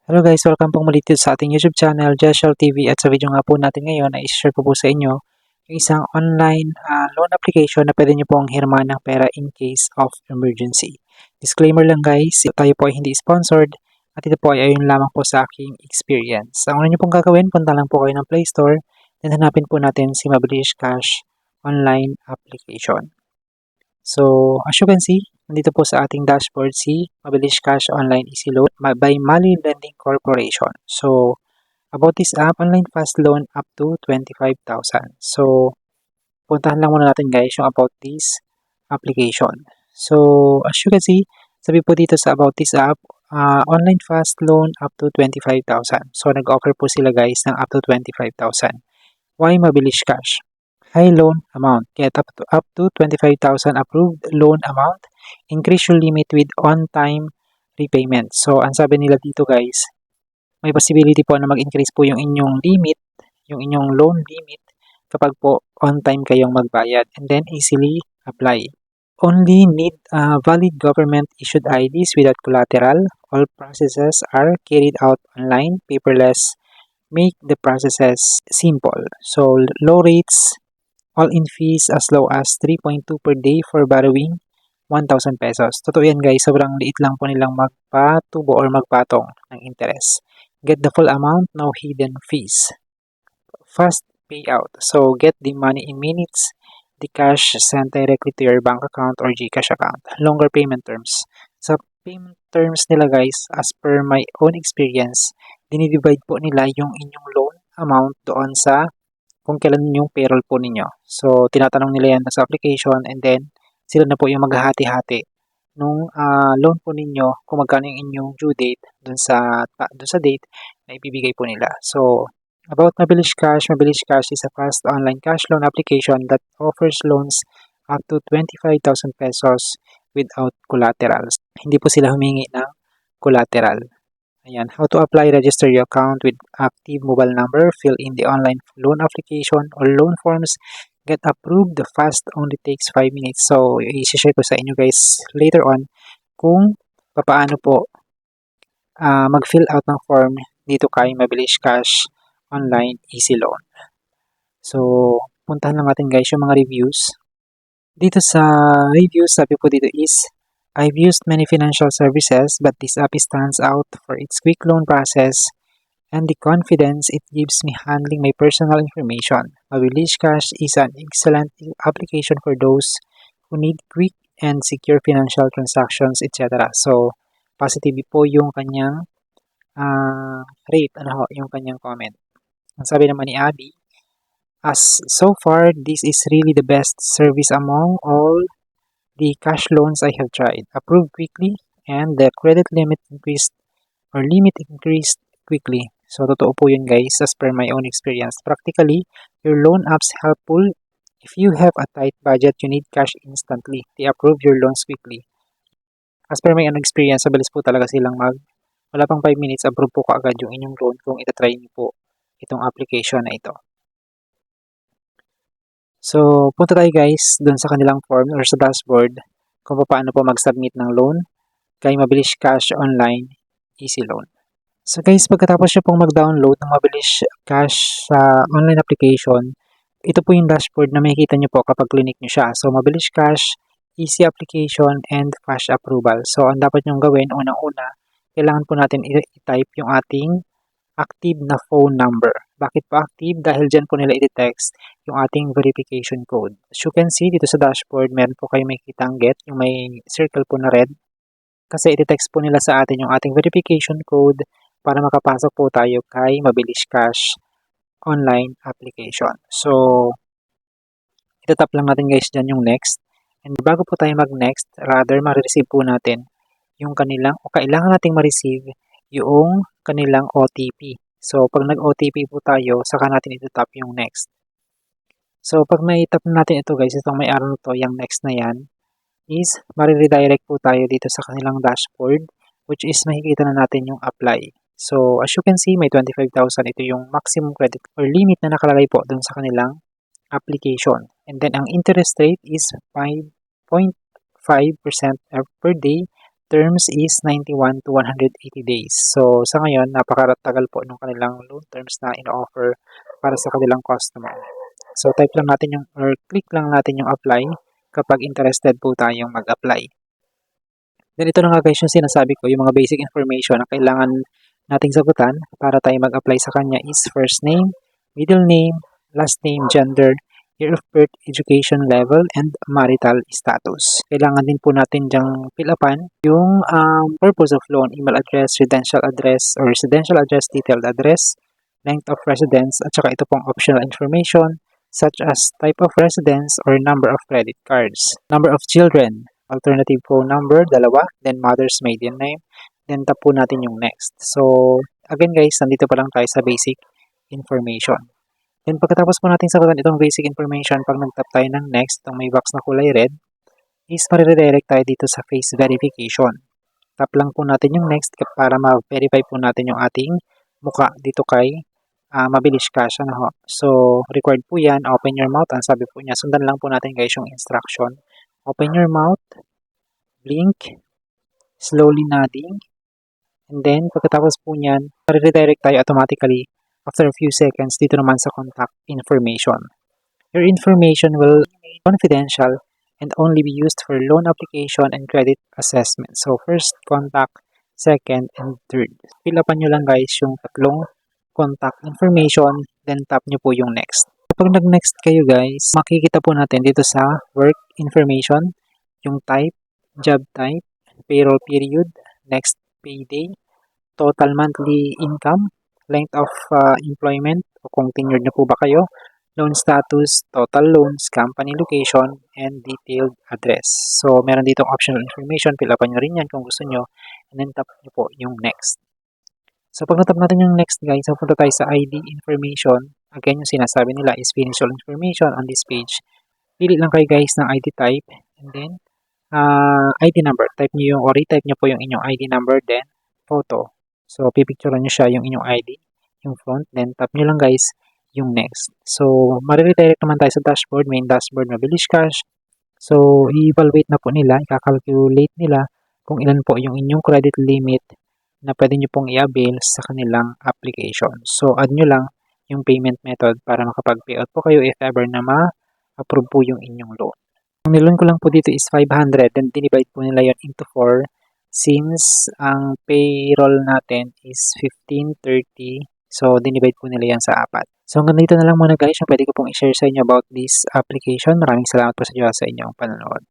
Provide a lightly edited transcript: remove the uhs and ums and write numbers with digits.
Hello guys, welcome pong muli dito sa ating YouTube channel, Jeshel TV. At sa video nga po natin ngayon ay i-share ko po sa inyo yung isang online loan application na pwede nyo pong hirmahan ng pera in case of emergency. Disclaimer lang guys, tayo po ay hindi sponsored at ito po ay ayon lamang po sa aking experience. Ang una nyo pong gagawin, punta lang po kayo ng Play Store, then hanapin po natin si Mabilis Cash online application. So, as you can see, nandito po sa ating dashboard si Mabilis Cash Online Easy Loan by Mali Lending Corporation. So, about this app, online fast loan up to 25,000. So, puntahan lang muna natin guys yung about this application. So, as you can see, sabi po dito sa about this app, online fast loan up to 25,000. So, nag-offer po sila guys ng up to 25,000. Why Mabilis Cash? High loan amount. Get up to 25,000 approved loan amount. Increase your limit with on-time repayment. So, ang sabi nila dito guys, may possibility po na mag-increase po yung inyong limit, yung inyong loan limit kapag po on-time kayong magbayad and then easily apply. Only need valid government-issued IDs without collateral. All processes are carried out online, paperless. Make the processes simple. So, low rates, all-in fees as low as 3.2 per day for borrowing 1,000 pesos. Totoo yan guys, sobrang liit lang po nilang magpatubo or magpatong ng interest. Get the full amount, no hidden fees. Fast payout. So get the money in minutes. The cash sent directly to your bank account or GCash account. Longer payment terms. Sa payment terms nila guys, as per my own experience, dinidivide po nila yung inyong loan amount doon sa kung kailan yung payroll po ninyo. So, tinatanong nila yan sa application and then sila na po yung maghahati-hati nung loan po ninyo kung magkano yung inyong due date dun sa date na ibibigay po nila. So, about Mabilis Cash is a fast online cash loan application that offers loans up to 25,000 pesos without collaterals. Hindi po sila humingi ng collateral. Ayan, how to apply, register your account with active mobile number, fill in the online loan application or loan forms, get approved, fast only takes 5 minutes. So, i-share ko sa inyo guys later on kung paano po mag-fill out ng form dito kay Mabilis Cash Online Easy Loan. So, puntahan lang natin guys yung mga reviews. Dito sa reviews, sabi po dito is, I've used many financial services, but this app stands out for its quick loan process and the confidence it gives me handling my personal information. Mabilis Cash is an excellent application for those who need quick and secure financial transactions, etc. So, positive po yung kanyang rate, yung kanyang comment. Ang sabi naman ni Abby, as so far, this is really the best service among all the cash loans I have tried. Approved quickly and the credit limit increased quickly. So, totoo po yun guys as per my own experience. Practically, your loan apps helpful. If you have a tight budget, you need cash instantly. They approve your loans quickly. As per my own experience, mabilis po talaga silang wala pang 5 minutes, approve po kaagad yung inyong loan kung itatry niyo po itong application na ito. So, punta tayo guys dun sa kanilang form or sa dashboard kung paano po mag-submit ng loan kay Mabilis Cash Online Easy Loan. So guys, pagkatapos nyo pong mag-download ng Mabilis Cash sa online application, ito po yung dashboard na makikita nyo po kapag clinic nyo siya. So, Mabilis Cash, Easy Application, and Fast Approval. So, ang dapat nyong gawin, unang-una, kailangan po natin i-type yung ating active na phone number. Bakit po active? Dahil dyan po nila i-text yung ating verification code. As you can see, dito sa dashboard, meron po kayo makikita ang get, yung may circle po na red. Kasi i-text po nila sa atin yung ating verification code para makapasok po tayo kay Mabilis Cash online application. So, itatap lang natin guys dyan yung next. And bago po tayo mag-next, rather, ma-receive po natin yung kanilang, o kailangan nating ma-receive yung kanilang OTP. So, pag nag-OTP po tayo, saka natin itatap yung next. So, pag may-tap natin ito guys, itong may arrow to, yung next na yan, is mariredirect po tayo dito sa kanilang dashboard, which is makikita na natin yung apply. So, as you can see, may 25,000. Ito yung maximum credit or limit na nakalagay po dun sa kanilang application. And then, ang interest rate is 5.5% per day terms is 91 to 180 days. So, sa ngayon, napakatagal po ng kanilang loan terms na in-offer para sa kanilang customer. So, type lang natin yung, or click lang natin yung apply kapag interested po tayong mag-apply. Then, ito na nga guys yung sinasabi ko, yung mga basic information na kailangan nating sagutan para tayo mag-apply sa kanya is first name, middle name, last name, gender, year of birth, education level, and marital status. Kailangan din po natin dyang fill upan yung purpose of loan, email address, residential address, detailed address, length of residence, at saka ito pong optional information such as type of residence or number of credit cards, number of children, alternative phone number, dalawa, then mother's maiden name, then tap po natin yung next. So, again guys, nandito pa lang tayo sa basic information. Then pagkatapos po natin sagutan itong basic information, pag nag-tap tayo ng next, itong may box na kulay red, is mariredirect tayo dito sa face verification. Tap lang po natin yung next para ma-verify po natin yung ating mukha dito kay Mabilis Cash. So, required po yan, open your mouth. Ang sabi po niya, sundan lang po natin guys yung instruction. Open your mouth, blink, slowly nodding, and then pagkatapos po niyan, mariredirect tayo automatically after a few seconds dito naman sa contact information. Your information will be confidential and only be used for loan application and credit assessment. So, first contact, second, and third. Fill upan nyo lang guys yung tatlong contact information, then tap nyo po yung next. Kapag nag-next kayo guys, makikita po natin dito sa work information, yung type, job type, payroll period, next payday, total monthly income, length of employment, o kung tenured na po ba kayo, loan status, total loans, company location, and detailed address. So, meron dito optional information. Fill upan nyo rin yan kung gusto nyo. And then, tap nyo po yung next. So, pag natap natin yung next, guys, pupunta tayo sa ID information. Again, yung sinasabi nila is finish all information on this page. Pili lang kayo, guys, ng ID type. And then, ID number. Type nyo yung, or retype nyo po yung inyong ID number, then photo. So, pipicturean nyo siya yung inyong ID, yung front, then tap nyo lang guys yung next. So, mariredirect naman tayo sa dashboard, main dashboard, Mabilis Cash. So, i-evaluate na po nila, i-calculate nila kung ilan po yung inyong credit limit na pwede nyo pong i-avail sa kanilang application. So, add nyo lang yung payment method para makapag-payout po kayo if ever na ma-approve po yung inyong loan. Ang niloan ko lang po dito is 500, then dinivide po nila yon into 4. Since ang payroll natin is 1530, so dinivide po nila yan sa 4. So hanggang dito na lang muna guys yung pwede ko pong i-share sa inyo about this application. Maraming salamat po sa inyong panonood.